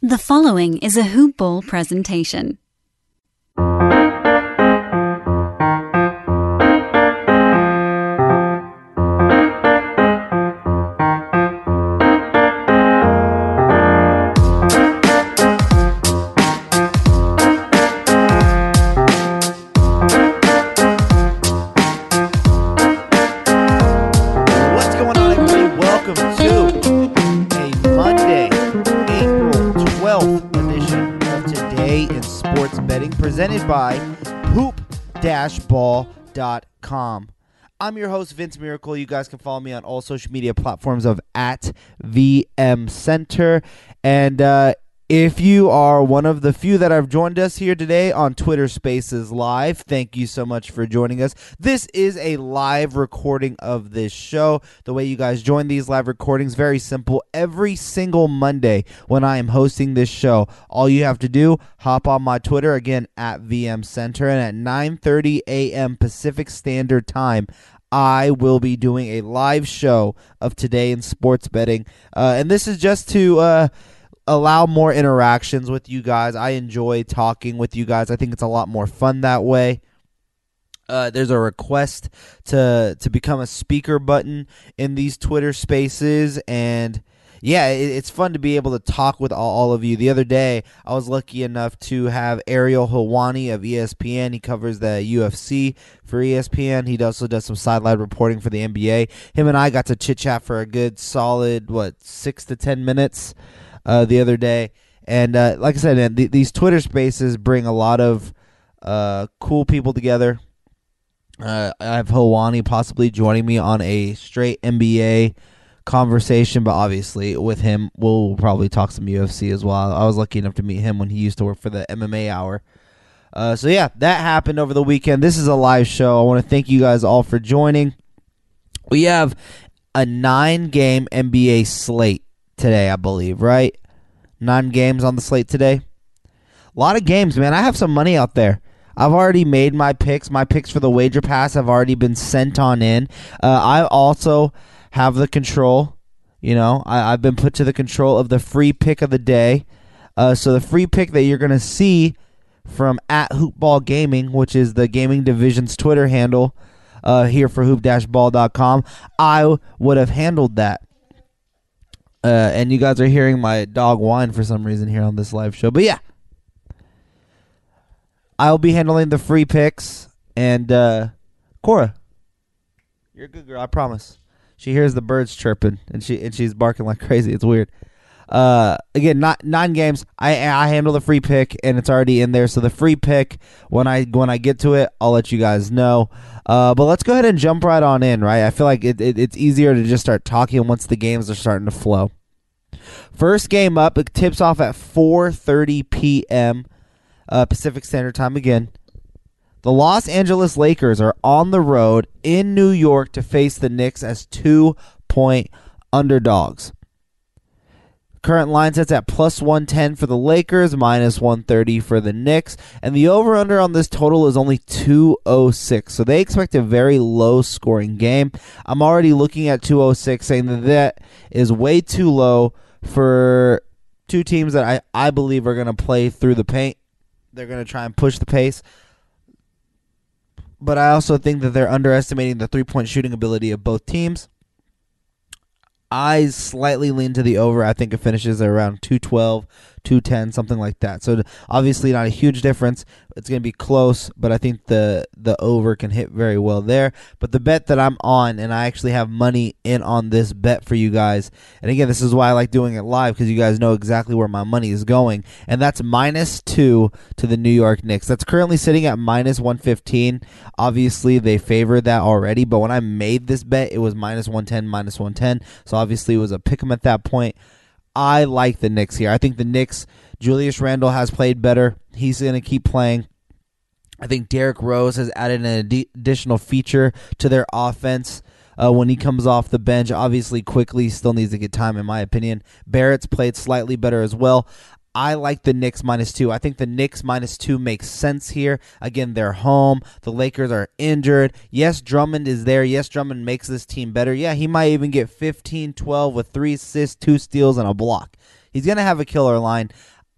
The following is a Hoop Ball presentation. Presented by hoop-ball.com. I'm your host, Vince Miracle. You guys can follow me on all social media platforms of @VMCenter. And if you are one of the few that have joined us here today on Twitter Spaces Live, thank you so much for joining us. This is a live recording of this show. The way you guys join these live recordings, very simple. Every single Monday when I am hosting this show, all you have to do, hop on my Twitter, again, @VMCenter, and at 9:30 a.m. Pacific Standard Time, I will be doing a live show of Today in Sports Betting. And this is just to allow more interactions with you guys. I enjoy talking with you guys. I think it's a lot more fun that way. There's a request to become a speaker button in these Twitter Spaces, and yeah, it's fun to be able to talk with all of you. The other day, I was lucky enough to have Ariel Helwani of ESPN. He covers the UFC for ESPN. He also does some sideline reporting for the NBA. Him and I got to chit-chat for a good solid, 6 to 10 minutes the other day. And like I said, man, these Twitter Spaces bring a lot of cool people together. I have Helwani possibly joining me on a straight NBA conversation, but obviously with him, we'll probably talk some UFC as well. I was lucky enough to meet him when he used to work for the MMA Hour. So yeah, that happened over the weekend. This is a live show. I want to thank you guys all for joining. We have a 9-game NBA slate today, I believe, right? 9 games on the slate today. A lot of games, man. I have some money out there. I've already made my picks. My picks for the wager pass have already been sent on in. I also have the control. I've been put to the control of the free pick of the day. So the free pick that you're going to see from @Hoopball Gaming, which is the gaming division's Twitter handle here for hoop-ball.com, I would have handled that. And you guys are hearing my dog whine for some reason here on this live show. But yeah, I'll be handling the free picks. And Cora, you're a good girl, I promise. She hears the birds chirping, and she's barking like crazy. It's weird. Again, not 9 games. I handle the free pick, and it's already in there. So the free pick, when I get to it, I'll let you guys know. But let's go ahead and jump right on in, right? I feel like it's easier to just start talking once the games are starting to flow. First game up, it tips off at 4:30 p.m. Pacific Standard Time again. The Los Angeles Lakers are on the road in New York to face the Knicks as 2-point underdogs. Current line sets at +110 for the Lakers, -130 for the Knicks, and the over-under on this total is only 206. So they expect a very low-scoring game. I'm already looking at 206, saying that is way too low for two teams that I believe are going to play through the paint. They're going to try and push the pace. But I also think that they're underestimating the three-point shooting ability of both teams. I slightly lean to the over. I think it finishes at around 212, 210, something like that. So obviously not a huge difference. It's going to be close, but I think the over can hit very well there. But the bet that I'm on, and I actually have money in on this bet for you guys. And again, this is why I like doing it live, because you guys know exactly where my money is going. And that's -2 to the New York Knicks. That's currently sitting at -115. Obviously, they favored that already. But when I made this bet, it was -110, -110. So obviously, it was a pick 'em at that point. I like the Knicks here. I think the Knicks, Julius Randle has played better. He's going to keep playing. I think Derrick Rose has added an additional feature to their offense when he comes off the bench. Obviously, quickly still needs to get time, in my opinion. Barrett's played slightly better as well. I like the Knicks -2. I think the Knicks -2 makes sense here. Again, they're home. The Lakers are injured. Yes, Drummond is there. Yes, Drummond makes this team better. Yeah, he might even get 15-12 with 3 assists, 2 steals, and a block. He's going to have a killer line.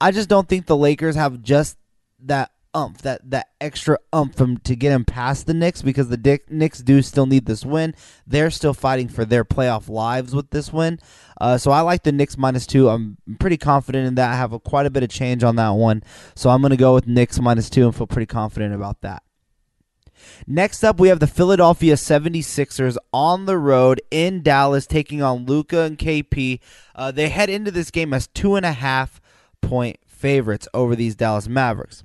I just don't think the Lakers have just that that extra to get him past the Knicks, because the Knicks do still need this win. They're still fighting for their playoff lives with this win. So I like the Knicks -2. I'm pretty confident in that. I have quite a bit of change on that one. So I'm going to go with Knicks -2 and feel pretty confident about that. Next up, we have the Philadelphia 76ers on the road in Dallas taking on Luka and KP. They head into this game as 2.5-point favorites over these Dallas Mavericks.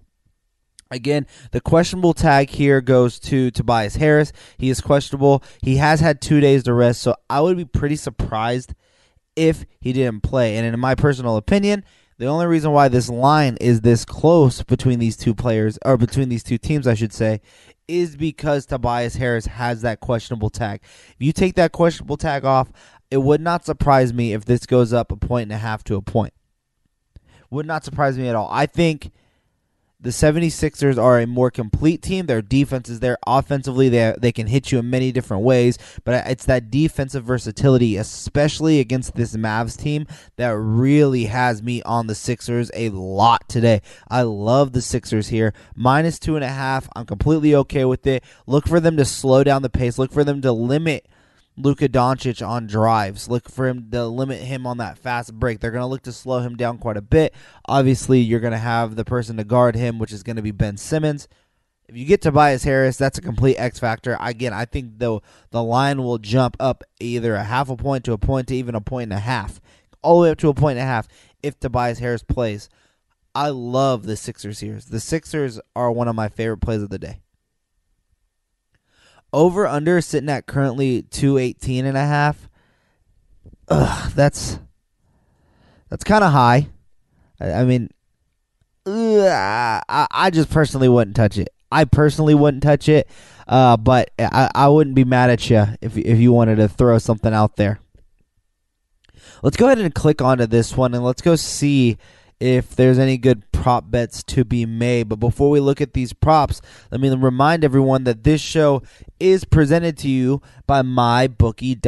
Again, the questionable tag here goes to Tobias Harris. He is questionable. He has had 2 days to rest, so I would be pretty surprised if he didn't play. And in my personal opinion, the only reason why this line is this close between these two players, or between these two teams, I should say, is because Tobias Harris has that questionable tag. If you take that questionable tag off, it would not surprise me if this goes up 1.5 to a point. Would not surprise me at all. I think the 76ers are a more complete team. Their defense is there. Offensively, they can hit you in many different ways, but it's that defensive versatility, especially against this Mavs team, that really has me on the Sixers a lot today. I love the Sixers here. -2.5. I'm completely okay with it. Look for them to slow down the pace. Look for them to limit Luka Doncic on drives. Look for him to limit him on that fast break. They're going to look to slow him down quite a bit. Obviously, you're going to have the person to guard him, which is going to be Ben Simmons. If you get Tobias Harris, that's a complete X factor. Again, I think the line will jump up either 0.5 point to a point to even 1.5, all the way up to 1.5 if Tobias Harris plays. I love the Sixers here. The Sixers are one of my favorite plays of the day. Over-under sitting at currently 218.5. That's kind of high. I mean, I just personally wouldn't touch it. But I wouldn't be mad at you if you wanted to throw something out there. Let's go ahead and click onto this one, and let's go see if there's any good prop bets to be made. But before we look at these props, let me remind everyone that this show is presented to you by MyBookie.ag.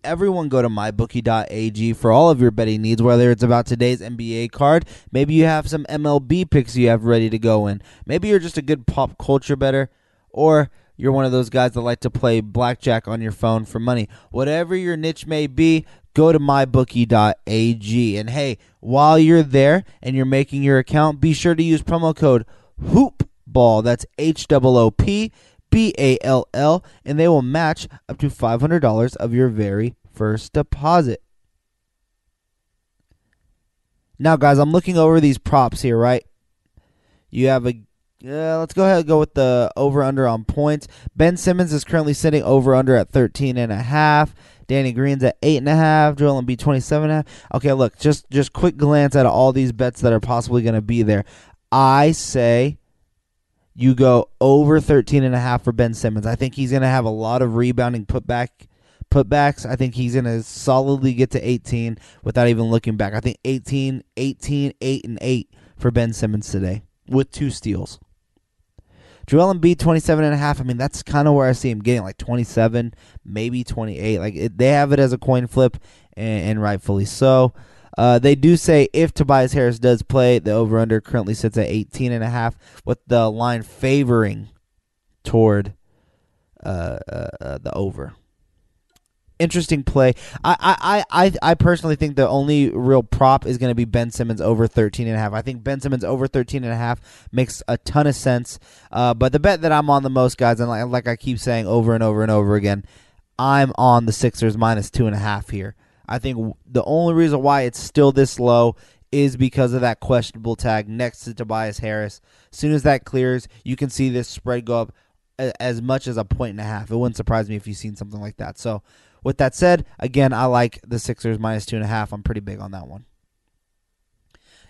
Everyone go to MyBookie.ag for all of your betting needs, whether it's about today's NBA card, maybe you have some MLB picks you have ready to go in, maybe you're just a good pop culture bettor, or you're one of those guys that like to play blackjack on your phone for money. Whatever your niche may be, go to mybookie.ag. And hey, while you're there and you're making your account, be sure to use promo code HOOPBALL. That's HOOPBALL, and they will match up to $500 of your very first deposit. Now, guys, I'm looking over these props here, right? You have let's go ahead and go with the over-under on points. Ben Simmons is currently sitting over-under at 13.5. Danny Green's at 8.5. Joel Embiid 27.5. Okay, look, just quick glance at all these bets that are possibly going to be there. I say you go over 13.5 for Ben Simmons. I think he's going to have a lot of rebounding putbacks. I think he's going to solidly get to 18 without even looking back. I think 18, 8, and 8 for Ben Simmons today with 2 steals. Joel Embiid 27.5. I mean, that's kind of where I see him getting, like 27, maybe 28. They have it as a coin flip, and rightfully so. They do say if Tobias Harris does play, the over/under currently sits at 18.5, with the line favoring toward the over. Interesting play. I personally think the only real prop is going to be Ben Simmons over 13.5. I think Ben Simmons over 13.5 makes a ton of sense. But the bet that I'm on the most, guys, and like I keep saying over and over and over again, I'm on the Sixers -2.5 here. I think the only reason why it's still this low is because of that questionable tag next to Tobias Harris. As soon as that clears, you can see this spread go up as much as 1.5. It wouldn't surprise me if you've seen something like that. So, with that said, again, I like the Sixers -2.5. I'm pretty big on that one.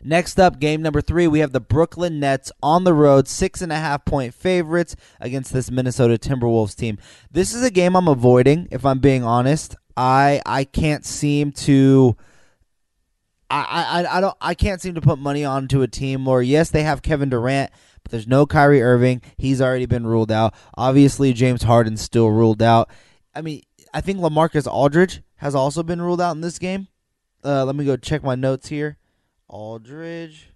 Next up, game number 3, we have the Brooklyn Nets on the road, 6.5-point favorites against this Minnesota Timberwolves team. This is a game I'm avoiding, if I'm being honest. I can't seem to I can't seem to put money onto a team where, yes, they have Kevin Durant, but there's no Kyrie Irving. He's already been ruled out. Obviously, James Harden's still ruled out. I mean, I think LaMarcus Aldridge has also been ruled out in this game. Let me go check my notes here. Aldridge.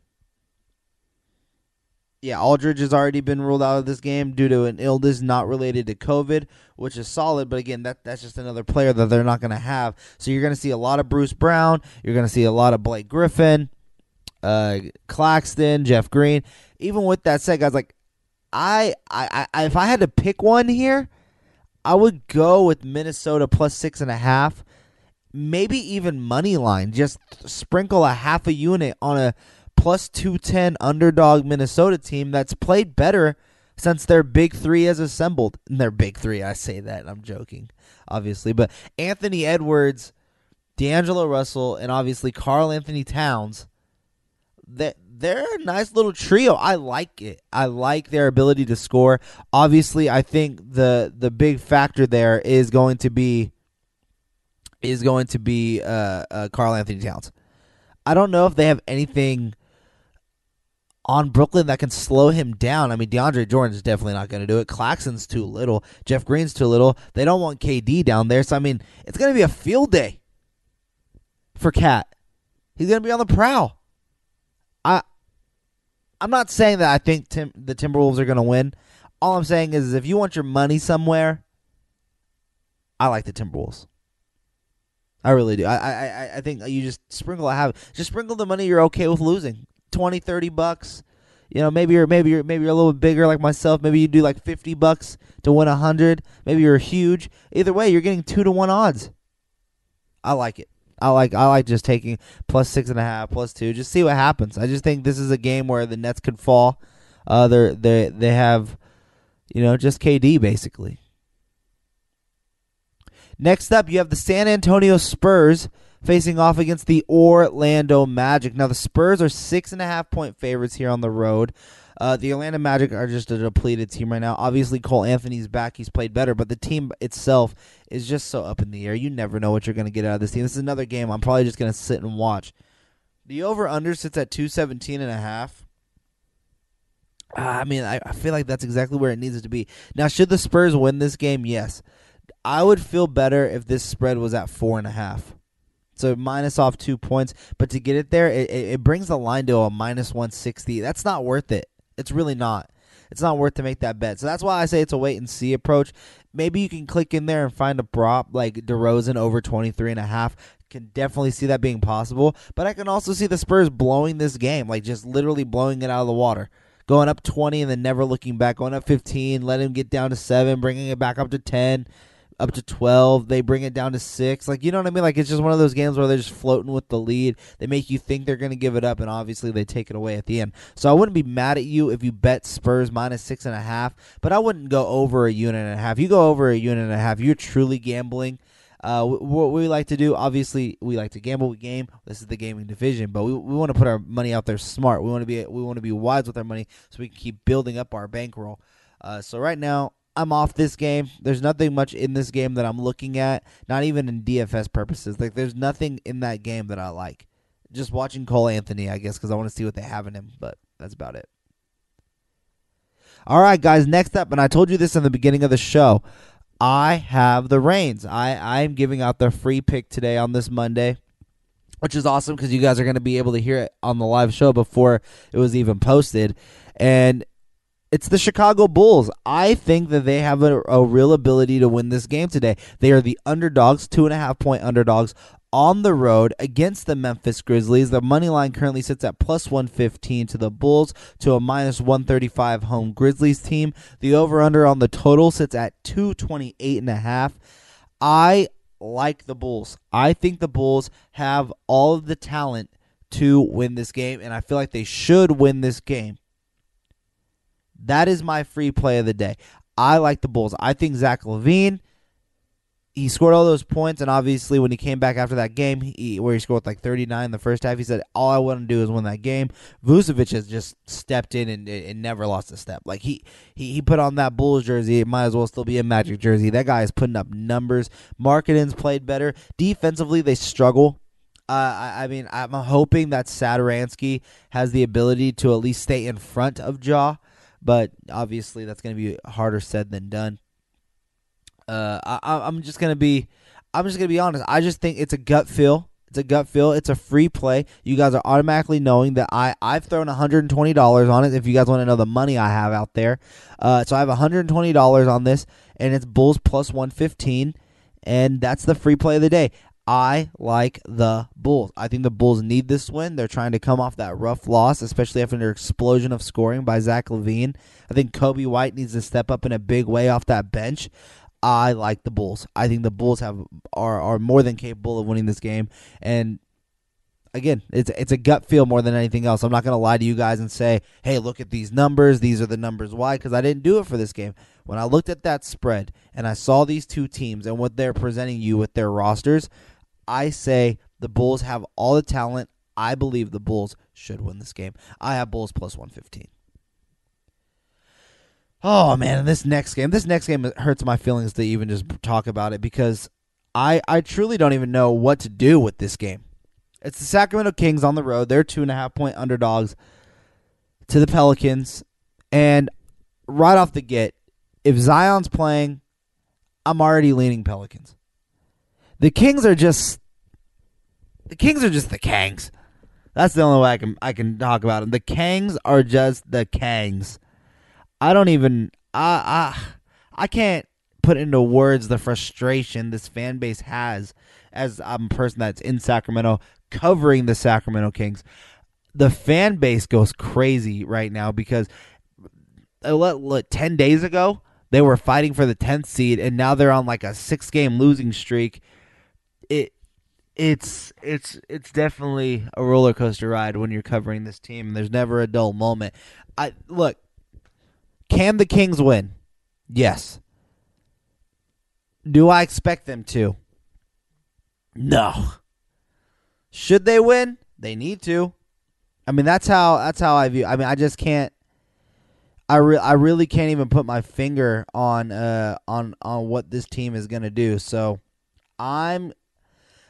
Yeah, Aldridge has already been ruled out of this game due to an illness not related to COVID, which is solid. But again, that's just another player that they're not going to have. So you're going to see a lot of Bruce Brown. You're going to see a lot of Blake Griffin, Claxton, Jeff Green. Even with that said, guys, like I if I had to pick one here, I would go with Minnesota plus 6.5. Maybe even money line. Just sprinkle a half a unit on a plus 210 underdog Minnesota team that's played better since their big three has assembled. And their big three, I say that, I'm joking, obviously. But Anthony Edwards, D'Angelo Russell, and obviously Karl Anthony Towns, they're a nice little trio. I like it. I like their ability to score. Obviously, I think the big factor there is going to be Karl Anthony Towns. I don't know if they have anything on Brooklyn that can slow him down. I mean, DeAndre Jordan's definitely not going to do it. Claxton's too little. Jeff Green's too little. They don't want KD down there. So, I mean, it's going to be a field day for Cat. He's going to be on the prowl. I'm not saying that I think the Timberwolves are going to win. All I'm saying is if you want your money somewhere, I like the Timberwolves. I really do. I think you just sprinkle the money you're okay with losing. $20-$30. You know, maybe you're a little bit bigger like myself. Maybe you do like $50 to win 100. Maybe you're huge. Either way, you're getting 2-1 odds. I like it. I like just taking plus 6.5, plus 2. Just see what happens. I just think this is a game where the Nets could fall. They have, just KD basically. Next up, you have the San Antonio Spurs facing off against the Orlando Magic. Now, the Spurs are 6.5-point favorites here on the road. The Orlando Magic are just a depleted team right now. Obviously, Cole Anthony's back. He's played better, but the team itself is just so up in the air. You never know what you're going to get out of this team. This is another game I'm probably just going to sit and watch. The over-under sits at 217.5. I mean, I feel like that's exactly where it needs to be. Now, should the Spurs win this game? Yes. I would feel better if this spread was at 4.5. So minus off 2 points. But to get it there, it brings the line to a minus 160. That's not worth it. It's really not. It's not worth to make that bet. So that's why I say it's a wait-and-see approach. Maybe you can click in there and find a prop like DeRozan over 23.5. Can definitely see that being possible. But I can also see the Spurs blowing this game, like just literally blowing it out of the water. Going up 20 and then never looking back. Going up 15, let him get down to 7, bringing it back up to 10. Up to 12, they bring it down to 6. Like, you know what I mean? Like, it's just one of those games where they're just floating with the lead. They make you think they're going to give it up, and obviously they take it away at the end. So I wouldn't be mad at you if you bet Spurs minus 6.5, but I wouldn't go over a unit and a half. You go over a unit and a half, you're truly gambling. What we like to do, obviously, we like to gamble with game. This is the gaming division, but we want to put our money out there smart. We want to be wise with our money so we can keep building up our bankroll. So right now, I'm off this game. There's nothing much in this game that I'm looking at, not even in DFS purposes. Like, there's nothing in that game that I like. Just watching Cole Anthony, I guess, because I want to see what they have in him, but that's about it. All right, guys, next up, and I told you this in the beginning of the show, I have the Reigns. I'm giving out the free pick today on this Monday, which is awesome because you guys are going to be able to hear it on the live show before it was even posted. And it's the Chicago Bulls. I think that they have a real ability to win this game today. They are the underdogs, 2.5-point underdogs on the road against the Memphis Grizzlies. The money line currently sits at plus 115 to the Bulls to a minus 135 home Grizzlies team. The over-under on the total sits at 228.5. I like the Bulls. I think the Bulls have all of the talent to win this game, and I feel like they should win this game. That is my free play of the day. I like the Bulls. I think Zach LaVine, he scored all those points, and obviously when he came back after that game, where he scored like 39 in the first half, he said, all I want to do is win that game. Vucevic has just stepped in and never lost a step. Like, he put on that Bulls jersey. It might as well still be a Magic jersey. That guy is putting up numbers. Markkanen's played better. Defensively, they struggle. I mean, I'm hoping that Satoransky has the ability to at least stay in front of Ja. But obviously, that's going to be harder said than done. I'm just going to be honest. I just think it's a gut feel. It's a gut feel. It's a free play. You guys are automatically knowing that I've thrown $120 on it. If you guys want to know the money I have out there, so I have $120 on this, and it's Bulls plus 115, and that's the free play of the day. I like the Bulls. I think the Bulls need this win. They're trying to come off that rough loss, especially after their explosion of scoring by Zach LaVine. I think Kobe White needs to step up in a big way off that bench. I like the Bulls. I think the Bulls are more than capable of winning this game. And again, it's a gut feel more than anything else. I'm not going to lie to you guys and say, hey, look at these numbers. These are the numbers. Why? Because I didn't do it for this game. When I looked at that spread and I saw these two teams and what they're presenting you with their rosters, I say the Bulls have all the talent. I believe the Bulls should win this game. I have Bulls plus 115. Oh, man, this next game hurts my feelings to even just talk about it because I truly don't even know what to do with this game. It's the Sacramento Kings on the road. They're 2.5-point underdogs to the Pelicans. And right off the get, if Zion's playing, I'm already leaning Pelicans. The Kings are just the Kangs. That's the only way I can talk about them. The Kangs are just the Kangs. I don't even I can't put into words the frustration this fan base has as I'm a person that's in Sacramento covering the Sacramento Kings. The fan base goes crazy right now because 10 days ago they were fighting for the 10th seed and now they're on like a 6-game losing streak. It's definitely a roller coaster ride when you're covering this team. There's never a dull moment. Look, can the Kings win? Yes. Do I expect them to? No. Should they win? They need to. I mean, that's how I view. I mean, I just can't. I really can't even put my finger on what this team is gonna do. So, I'm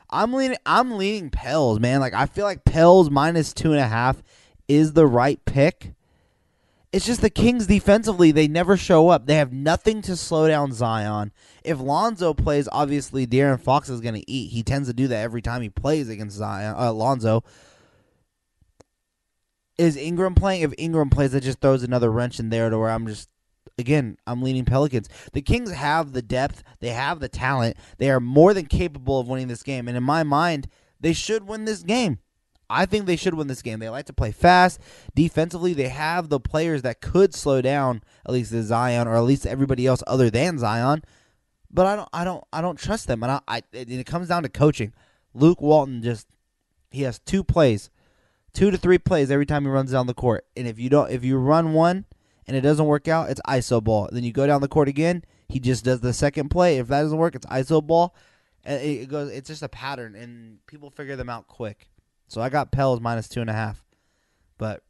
leaning Pels, man. Like I feel like Pels minus 2.5 is the right pick. It's just the Kings defensively, they never show up. They have nothing to slow down Zion. If Lonzo plays, obviously De'Aaron Fox is going to eat. He tends to do that every time he plays against Lonzo. Is Ingram playing? If Ingram plays, that just throws another wrench in there to where I'm leaning Pelicans. The Kings have the depth. They have the talent. They are more than capable of winning this game. And in my mind, they should win this game. I think they should win this game. They like to play fast. Defensively, they have the players that could slow down at least the Zion or at least everybody else other than Zion. But I don't trust them. And it comes down to coaching. Luke Walton he has 2 to 3 plays every time he runs down the court. And if you run one and it doesn't work out, it's ISO ball. Then you go down the court again, he just does the second play. If that doesn't work, it's ISO ball. And it's just a pattern, and people figure them out quick. So I got Pels minus 2.5. But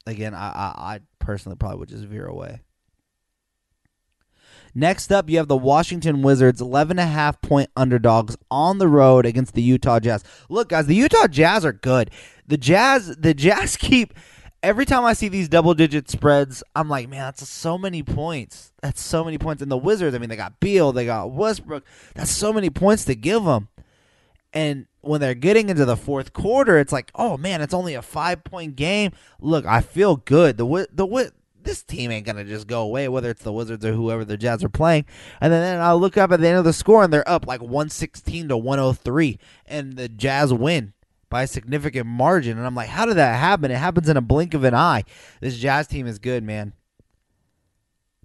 again, I personally probably would just veer away. Next up, you have the Washington Wizards, 11.5-point underdogs on the road against the Utah Jazz. Look, guys, the Utah Jazz are good. The Jazz keep, every time I see these double-digit spreads, I'm like, man, that's so many points. That's so many points. And the Wizards, I mean, they got Beal, they got Westbrook. That's so many points to give them. And when they're getting into the fourth quarter, it's like, oh, man, it's only a 5-point game. Look, I feel good. This team ain't going to just go away, whether it's the Wizards or whoever the Jazz are playing. And then I look up at the end of the score, and they're up like 116 to 103, and the Jazz win by a significant margin. And I'm like, how did that happen? It happens in a blink of an eye. This Jazz team is good, man.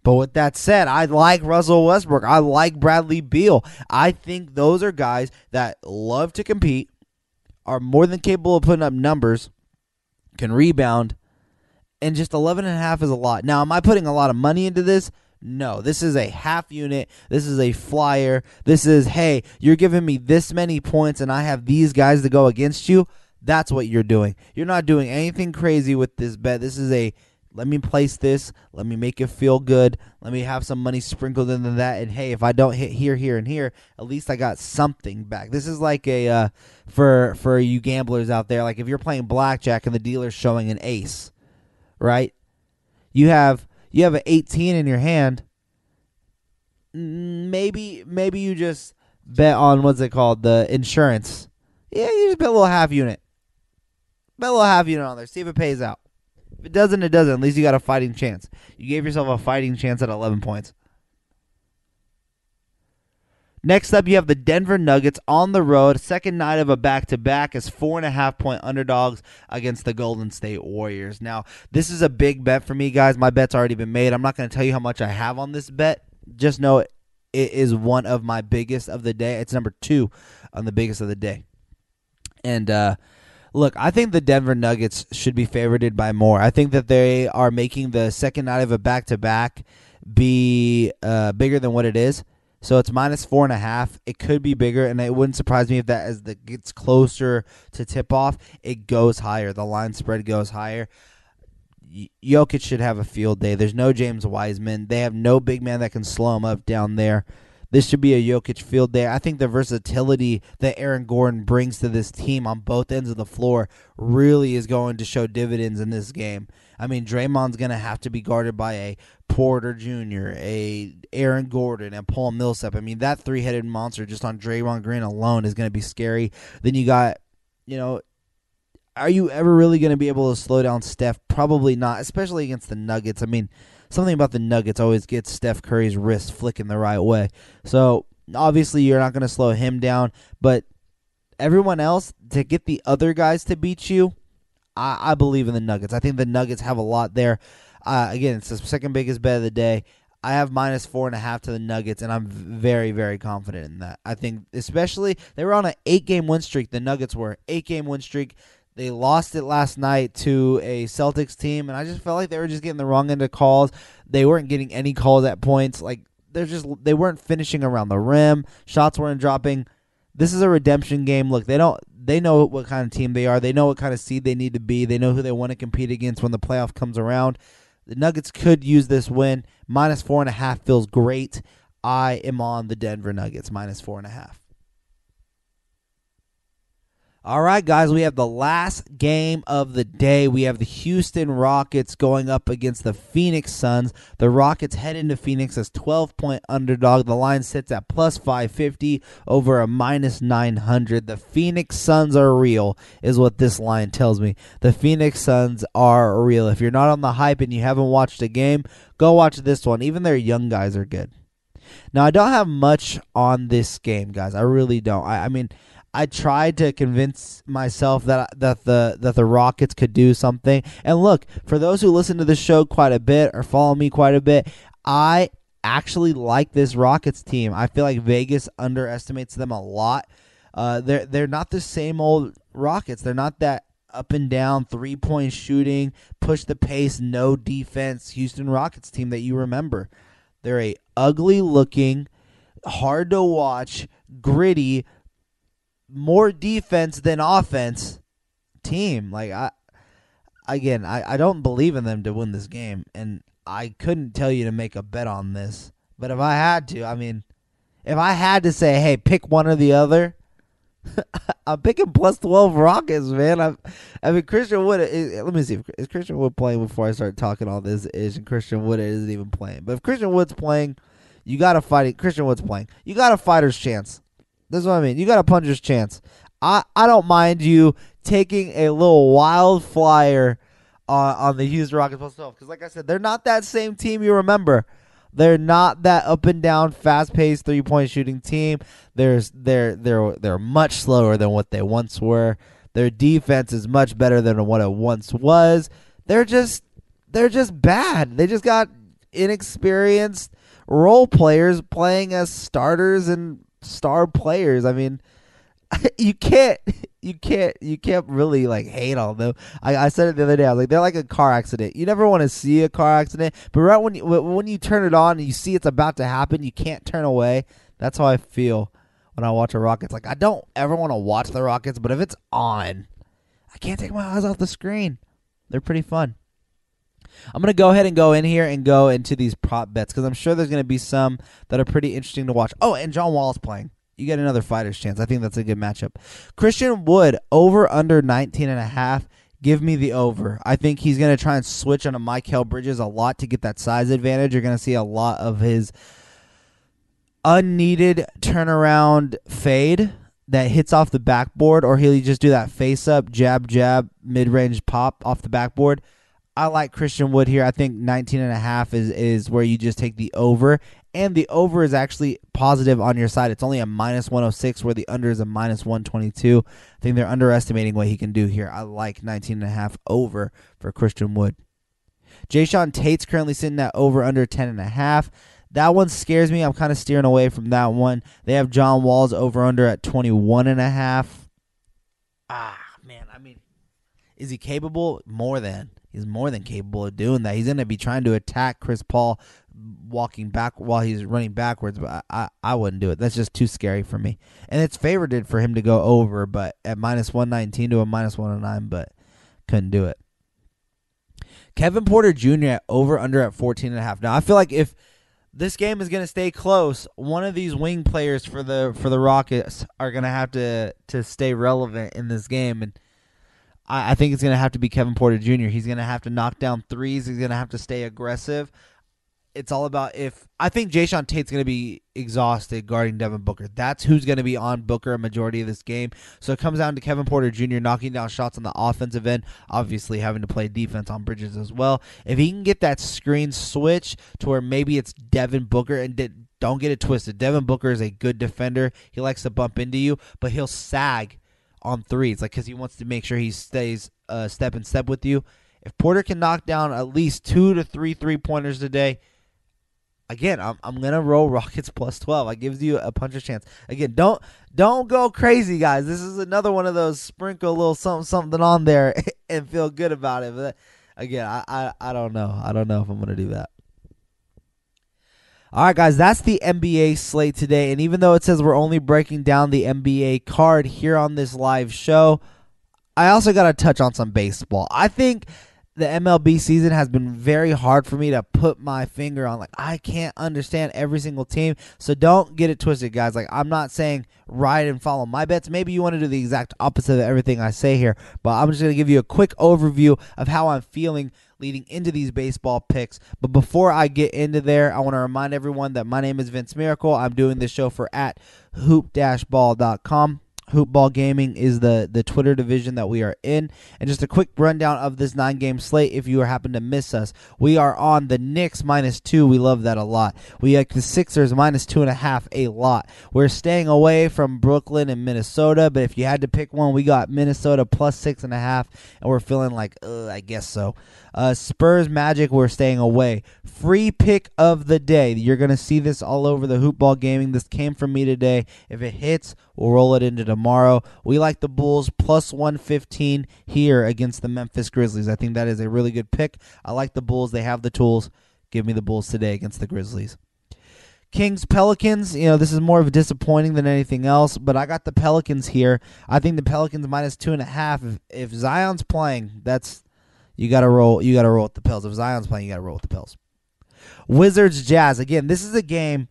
But with that said, I like Russell Westbrook. I like Bradley Beal. I think those are guys that love to compete, are more than capable of putting up numbers, can rebound, and just 11.5 is a lot. Now, am I putting a lot of money into this? No. This is a half unit. This is a flyer. This is, hey, you're giving me this many points and I have these guys to go against you. That's what you're doing. You're not doing anything crazy with this bet. This is a, let me place this. Let me make it feel good. Let me have some money sprinkled into that. And, hey, if I don't hit here, here, and here, at least I got something back. This is like a for you gamblers out there, like if you're playing blackjack and the dealer's showing an ace, right? You have an 18 in your hand. Maybe you just bet on, what's it called, the insurance. Yeah, you just bet a little half unit. Bet a little half unit on there. See if it pays out. If it doesn't, it doesn't. At least you got a fighting chance. You gave yourself a fighting chance at 11 points. Next up, you have the Denver Nuggets on the road. Second night of a back-to-back as 4.5-point underdogs against the Golden State Warriors. Now, this is a big bet for me, guys. My bet's already been made. I'm not going to tell you how much I have on this bet. Just know it is one of my biggest of the day. It's number 2 on the biggest of the day. And look, I think the Denver Nuggets should be favored by more. I think that they are making the second night of a back-to-back be bigger than what it is. So it's minus 4.5. It could be bigger, and it wouldn't surprise me if that as it gets closer to tip-off, it goes higher. The line spread goes higher. Jokic should have a field day. There's no James Wiseman. They have no big man that can slow him up down there. This should be a Jokic field day. I think the versatility that Aaron Gordon brings to this team on both ends of the floor really is going to show dividends in this game. I mean, Draymond's going to have to be guarded by a Porter Jr., a Aaron Gordon, and Paul Millsap. I mean, that three-headed monster just on Draymond Green alone is going to be scary. Then you got, are you ever really going to be able to slow down Steph? Probably not, especially against the Nuggets. I mean, something about the Nuggets always gets Steph Curry's wrist flicking the right way. So, obviously, you're not going to slow him down. But everyone else, to get the other guys to beat you, I believe in the Nuggets. I think the Nuggets have a lot there. Again, it's the second biggest bet of the day. I have minus 4.5 to the Nuggets, and I'm very, very confident in that. I think especially they were on an 8-game win streak. The Nuggets were 8-game win streak. They lost it last night to a Celtics team, and I just felt like they were just getting the wrong end of calls. They weren't getting any calls at points. Like they weren't finishing around the rim. Shots weren't dropping. This is a redemption game. Look, they know what kind of team they are. They know what kind of seed they need to be. They know who they want to compete against when the playoff comes around. The Nuggets could use this win. Minus 4.5 feels great. I am on the Denver Nuggets, minus 4.5. All right, guys, we have the last game of the day. We have the Houston Rockets going up against the Phoenix Suns. The Rockets head into Phoenix as 12-point underdog. The line sits at plus 550 over a minus 900. The Phoenix Suns are real, is what this line tells me. The Phoenix Suns are real. If you're not on the hype and you haven't watched a game, go watch this one. Even their young guys are good. Now, I don't have much on this game, guys. I really don't. I mean, I tried to convince myself that the Rockets could do something. And look, for those who listen to the show quite a bit or follow me quite a bit, I actually like this Rockets team. I feel like Vegas underestimates them a lot. They're not the same old Rockets. They're not that up and down 3-point shooting, push the pace, no defense Houston Rockets team that you remember. They're a ugly looking, hard to watch, gritty, more defense than offense team. Like I don't believe in them to win this game, and I couldn't tell you to make a bet on this. But if I had to, if I had to say, hey, pick one or the other, I'm picking plus 12 Rockets, man. Christian Wood. Let me see. Is Christian Wood playing before I start talking all this? And Christian Wood isn't even playing. But if Christian Wood's playing, you got to fight it. Christian Wood's playing. You got a fighter's chance. That's what I mean. You got a puncher's chance. I don't mind you taking a little wild flyer on the Houston Rockets plus 12. Because like I said, they're not that same team you remember. They're not that up and down, fast-paced 3-point shooting team. They're much slower than what they once were. Their defense is much better than what it once was. They're just bad. They just got inexperienced role players playing as starters and star players. I mean, you can't really like hate on them. I said it the other day. I was like, they're like a car accident. You never want to see a car accident, but right when you turn it on and you see it's about to happen, you can't turn away. That's how I feel when I watch the Rockets. Like, I don't ever want to watch the Rockets, but if it's on, I can't take my eyes off the screen. They're pretty fun. I'm going to go ahead and go in here and go into these prop bets because I'm sure there's going to be some that are pretty interesting to watch. Oh, and John Wall's playing. You get another fighter's chance. I think that's a good matchup. Christian Wood, over under 19.5. Give me the over. I think he's going to try and switch on a Mikal Bridges a lot to get that size advantage. You're going to see a lot of his unneeded turnaround fade that hits off the backboard, or he'll just do that face up, jab, jab, mid-range pop off the backboard. I like Christian Wood here. I think 19.5 is where you just take the over, and the over is actually positive on your side. It's only a minus 106 where the under is a minus 122. I think they're underestimating what he can do here. I like 19.5 over for Christian Wood. Jayshawn Tate's currently sitting at over under 10.5. That one scares me. I'm kind of steering away from that one. They have John Wall's over under at 21.5. Man, I mean, is he capable? He's more than capable of doing that. He's going to be trying to attack Chris Paul walking back while he's running backwards, but I wouldn't do it. That's just too scary for me. And it's favored for him to go over, but at minus 119 to a minus 109, but couldn't do it. Kevin Porter Jr. at over under at 14.5. Now, I feel like if this game is going to stay close, one of these wing players for the Rockets are going to have to stay relevant in this game, and I think it's going to have to be Kevin Porter Jr. He's going to have to knock down threes. He's going to have to stay aggressive. It's all about I think Jayshawn Tate's going to be exhausted guarding Devin Booker. That's who's going to be on Booker a majority of this game. So it comes down to Kevin Porter Jr. knocking down shots on the offensive end, obviously having to play defense on Bridges as well. If he can get that screen switch to where maybe it's Devin Booker, and don't get it twisted, Devin Booker is a good defender. He likes to bump into you, but he'll sag on threes, because he wants to make sure he stays step in step with you. If Porter can knock down at least 2 to 3 3-pointers today, again, I'm gonna roll Rockets plus 12. I gives you a puncher's chance. Again, don't go crazy, guys. This is another one of those sprinkle a little something on there and feel good about it. But again, I don't know. I don't know if I'm gonna do that. All right, guys, that's the NBA slate today. And even though it says we're only breaking down the NBA card here on this live show, I also got to touch on some baseball. I think the MLB season has been very hard for me to put my finger on. I can't understand every single team. So don't get it twisted, guys. I'm not saying ride and follow my bets. Maybe you want to do the exact opposite of everything I say here. But I'm just going to give you a quick overview of how I'm feeling leading into these baseball picks. But before I get into there, I want to remind everyone that my name is Vince Miracle. I'm doing this show for @hoop-ball.com. Hoopball Gaming is the Twitter division that we are in. And just a quick rundown of this 9-game slate if you happen to miss us. We are on the Knicks -2. We love that a lot. We like the Sixers -2.5 a lot. We're staying away from Brooklyn and Minnesota, but if you had to pick one, we got Minnesota +6.5, and we're feeling I guess so. Spurs Magic, we're staying away. Free pick of the day. You're going to see this all over the Hoopball Gaming. This came from me today. If it hits, we'll roll it into tomorrow. We like the Bulls +115 here against the Memphis Grizzlies. I think that is a really good pick. I like the Bulls. They have the tools. Give me the Bulls today against the Grizzlies. Kings Pelicans, this is more of a disappointing than anything else, but I got the Pelicans here. I think the Pelicans -2.5. If Zion's playing, you gotta roll with the Pels. If Zion's playing, you gotta roll with the Pels. Wizards Jazz. Again, this is a game.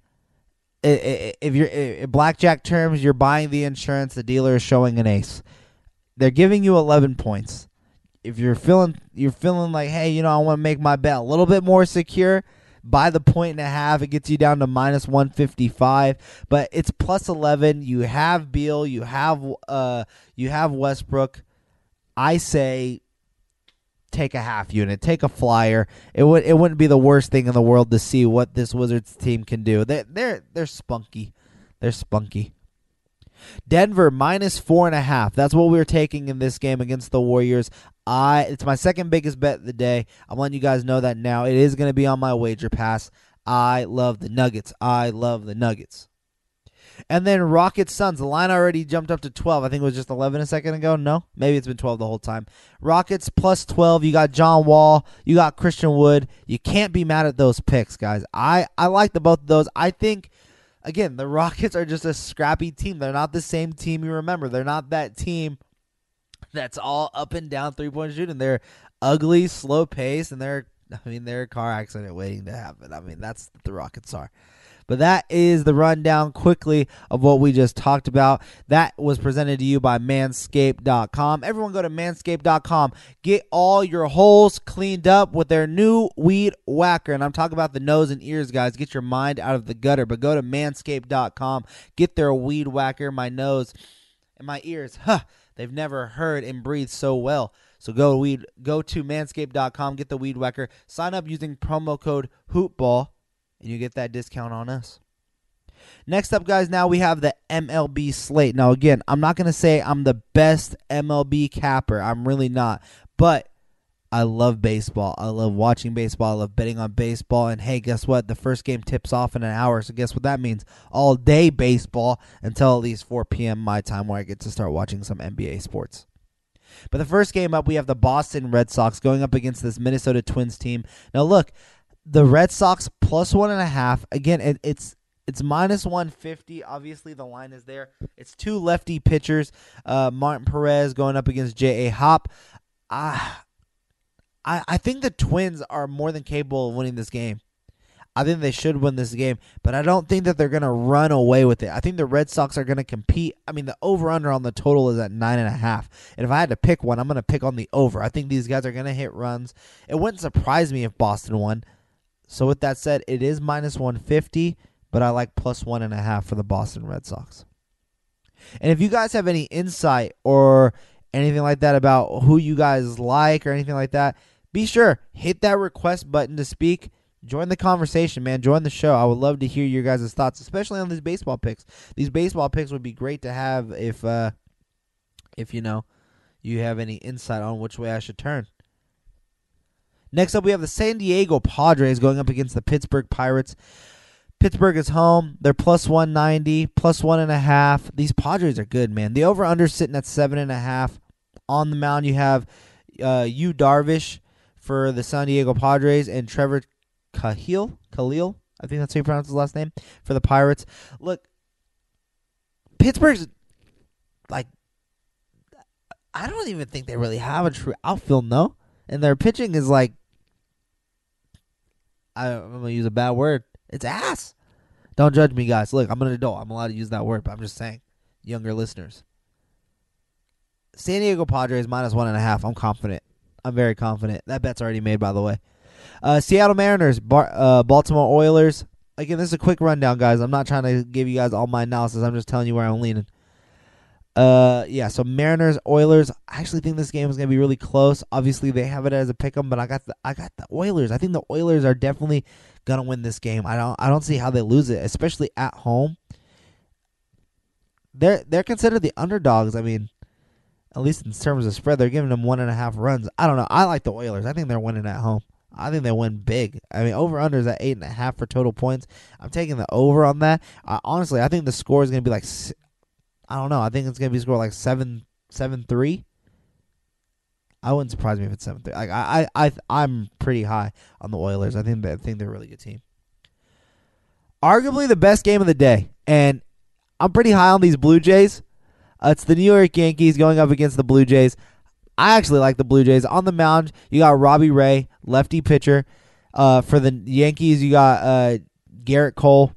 If you're in blackjack terms, you're buying the insurance. The dealer is showing an ace. They're giving you 11 points. If you're feeling like, hey, I want to make my bet a little bit more secure, buy the 1.5. It gets you down to -155. But it's +11. You have Beal. You have Westbrook. I say, take a half unit, take a flyer. It wouldn't be the worst thing in the world to see what this Wizards team can do. They're spunky. They're spunky. Denver -4.5. That's what we're taking in this game against the Warriors. It's my second biggest bet of the day. I'm letting you guys know that now. It is going to be on my wager pass. I love the Nuggets. And then Rockets Suns. The line already jumped up to 12. I think it was just 11 a second ago. No, maybe it's been 12 the whole time. Rockets +12. You got John Wall. You got Christian Wood. You can't be mad at those picks, guys. I like both of those. I think, again, the Rockets are just a scrappy team. They're not the same team you remember. They're not that team that's all up and down three-point shooting. They're ugly, slow pace, and they're a car accident waiting to happen. That's what the Rockets are. But that is the rundown quickly of what we just talked about. That was presented to you by Manscaped.com. Everyone go to Manscaped.com. Get all your holes cleaned up with their new weed whacker. And I'm talking about the nose and ears, guys. Get your mind out of the gutter. But go to Manscaped.com. Get their weed whacker. My nose and my ears, they've never heard and breathed so well. So go to manscaped.com, get the Weed Whacker, sign up using promo code HoopBall, and you get that discount on us. Next up, guys, now we have the MLB slate. Now, again, I'm not going to say I'm the best MLB capper. I'm really not. But I love baseball. I love watching baseball. I love betting on baseball. And, hey, guess what? The first game tips off in an hour. So guess what that means? All day baseball until at least 4 p.m. my time, where I get to start watching some NBA sports. But the first game up, we have the Boston Red Sox going up against this Minnesota Twins team. Now, look, the Red Sox plus 1.5. Again, it's minus 150. Obviously, the line is there. It's two lefty pitchers. Martin Perez going up against J.A. Happ. I think the Twins are more than capable of winning this game. I think they should win this game, but I don't think that they're going to run away with it. I think the Red Sox are going to compete. I mean, the over-under on the total is at 9.5. And if I had to pick one, I'm going to pick on the over. I think these guys are going to hit runs. It wouldn't surprise me if Boston won. So with that said, it is minus 150, but I like plus 1.5 for the Boston Red Sox. And if you guys have any insight or anything like that about who you guys like or anything like that, be sure, hit that request button to speak. Join the conversation, man. Join the show. I would love to hear your guys' thoughts, especially on these baseball picks. These baseball picks would be great to have if you have any insight on which way I should turn. Next up, we have the San Diego Padres going up against the Pittsburgh Pirates. Pittsburgh is home. They're plus 190, plus 1.5. These Padres are good, man. The over-under sitting at 7.5. On the mound, you have Yu Darvish for the San Diego Padres and Trevor Khalil, I think that's how you pronounce his last name, for the Pirates. Look, Pittsburgh's like, I don't even think they really have a true outfield, no? And their pitching is like, I'm going to use a bad word. It's ass. Don't judge me, guys. Look, I'm an adult. I'm allowed to use that word, but I'm just saying, younger listeners. San Diego Padres minus 1.5. I'm confident. I'm very confident. That bet's already made, by the way. Seattle Mariners, Baltimore Oilers. Again, this is a quick rundown, guys. I'm not trying to give you guys all my analysis. I'm just telling you where I'm leaning. So Mariners, Oilers. I actually think this game is going to be really close. Obviously, they have it as a pick'em, but I got the Oilers. I think the Oilers are definitely going to win this game. I don't see how they lose it, especially at home. They're considered the underdogs. I mean, at least in terms of spread, they're giving them 1.5 runs. I don't know. I like the Oilers. I think they're winning at home. I think they win big. I mean, over-under is at 8.5 for total points. I'm taking the over on that. Honestly, I think the score is going to be like, I don't know. I think it's going to be scored like 7-3. I wouldn't surprise me if it's 7-3. Like I'm pretty high on the Oilers. I think they're a really good team. Arguably the best game of the day, and I'm pretty high on these Blue Jays. It's the New York Yankees going up against the Blue Jays. I actually like the Blue Jays. On the mound, you got Robbie Ray, lefty pitcher. For the Yankees, you got Garrett Cole.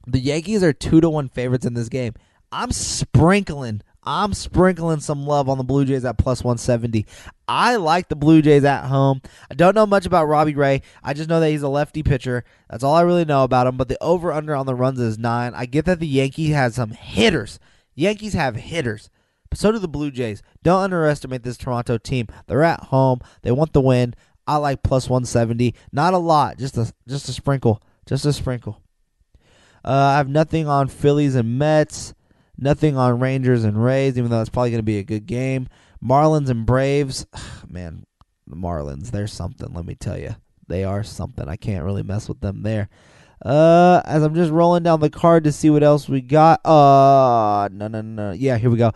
The Yankees are 2-1 favorites in this game. I'm sprinkling some love on the Blue Jays at plus 170. I like the Blue Jays at home. I don't know much about Robbie Ray. I just know that he's a lefty pitcher. That's all I really know about him. But the over-under on the runs is 9. I get that the Yankees has some hitters. Yankees have hitters. But so do the Blue Jays. Don't underestimate this Toronto team. They're at home. They want the win. I like plus 170. Not a lot. Just a sprinkle. Just a sprinkle. I have nothing on Phillies and Mets. Nothing on Rangers and Rays, even though it's probably going to be a good game. Marlins and Braves. Man, the Marlins, they're something, let me tell you. They are something. I can't really mess with them there. As I'm just rolling down the card to see what else we got. No. Yeah, here we go.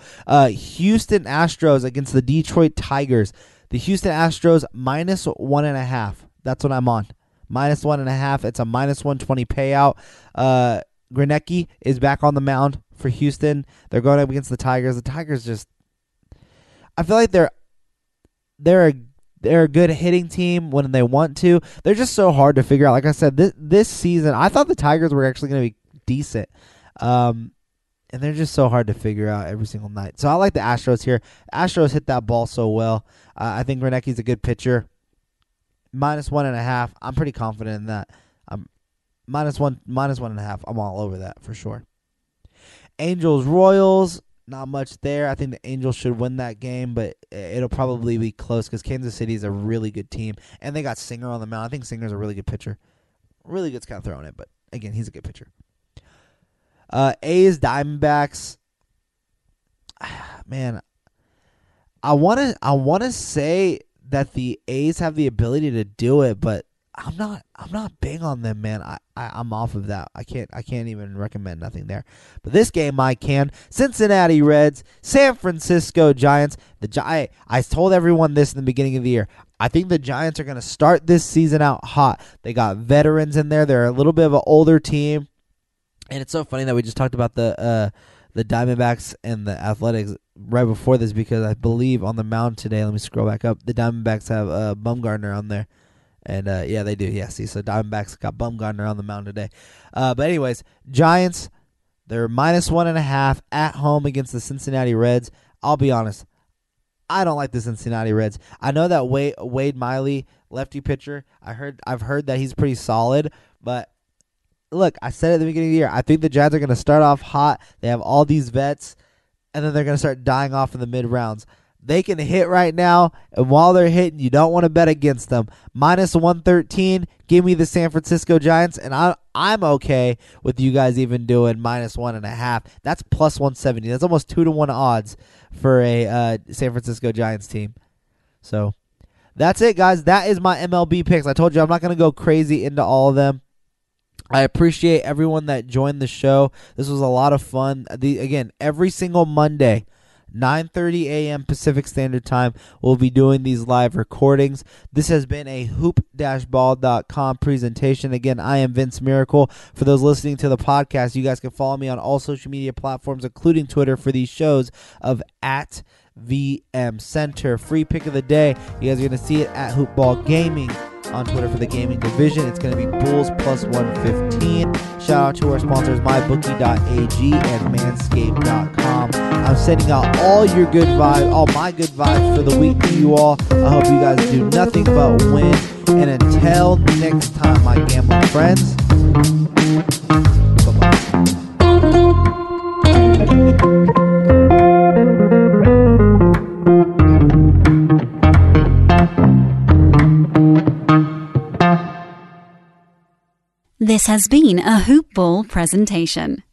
Houston Astros against the Detroit Tigers. The Houston Astros minus 1.5. That's what I'm on. Minus 1.5. It's a minus 120 payout. Greinke is back on the mound for Houston. They're going up against the Tigers. The Tigers just, I feel like they're a good hitting team when they want to. They're just so hard to figure out. Like I said, this season, I thought the Tigers were actually going to be decent. And they're just so hard to figure out every single night. So I like the Astros here. Astros hit that ball so well. I think Greinke's a good pitcher. Minus 1.5. I'm pretty confident in that. Minus 1.5. I'm all over that for sure. Angels, Royals. not much there. I think the Angels should win that game, but it'll probably be close because Kansas City is a really good team, and they got Singer on the mound. I think Singer's a really good pitcher. Really good's kind of throwing it, but again, he's a good pitcher. A's, Diamondbacks. Man, I wanna say that the A's have the ability to do it, but I'm not big on them, man. I'm off of that. I can't even recommend nothing there. But this game I can. Cincinnati Reds, San Francisco Giants. I told everyone this in the beginning of the year. I think the Giants are going to start this season out hot. They got veterans in there. They're a little bit of an older team. And it's so funny that we just talked about the Diamondbacks and the Athletics right before this, because I believe on the mound today, let me scroll back up, the Diamondbacks have Bumgarner on there. And, yeah, they do. Yeah, see, so Diamondbacks got Bumgarner on the mound today. But anyways, Giants, they're -1.5 at home against the Cincinnati Reds. I'll be honest, I don't like the Cincinnati Reds. I know that Wade Miley, lefty pitcher, I've heard that he's pretty solid. But, look, I said at the beginning of the year, I think the Giants are going to start off hot. They have all these vets, and then they're going to start dying off in the mid-rounds. They can hit right now, and while they're hitting, you don't want to bet against them. -113, give me the San Francisco Giants, and I'm okay with you guys even doing -1.5. That's +170. That's almost 2-1 odds for a San Francisco Giants team. So that's it, guys. That is my MLB picks. I told you I'm not going to go crazy into all of them. I appreciate everyone that joined the show. This was a lot of fun. Again, every single Monday, 9:30 a.m. Pacific Standard Time, we'll be doing these live recordings. This has been a hoop-ball.com presentation. Again, I am Vince Miracle. For those listening to the podcast, you guys can follow me on all social media platforms, including Twitter, for these shows of @VM Center. Free pick of the day. You guys are going to see it at Hoopball Gaming on Twitter for the gaming division. It's going to be Bulls +115. Shout out to our sponsors, mybookie.ag and manscaped.com. I'm sending out all your good vibes, all my good vibes for the week to you all. I hope you guys do nothing but win. And until next time, my gambling friends, bye-bye. This has been a Hoop Ball presentation.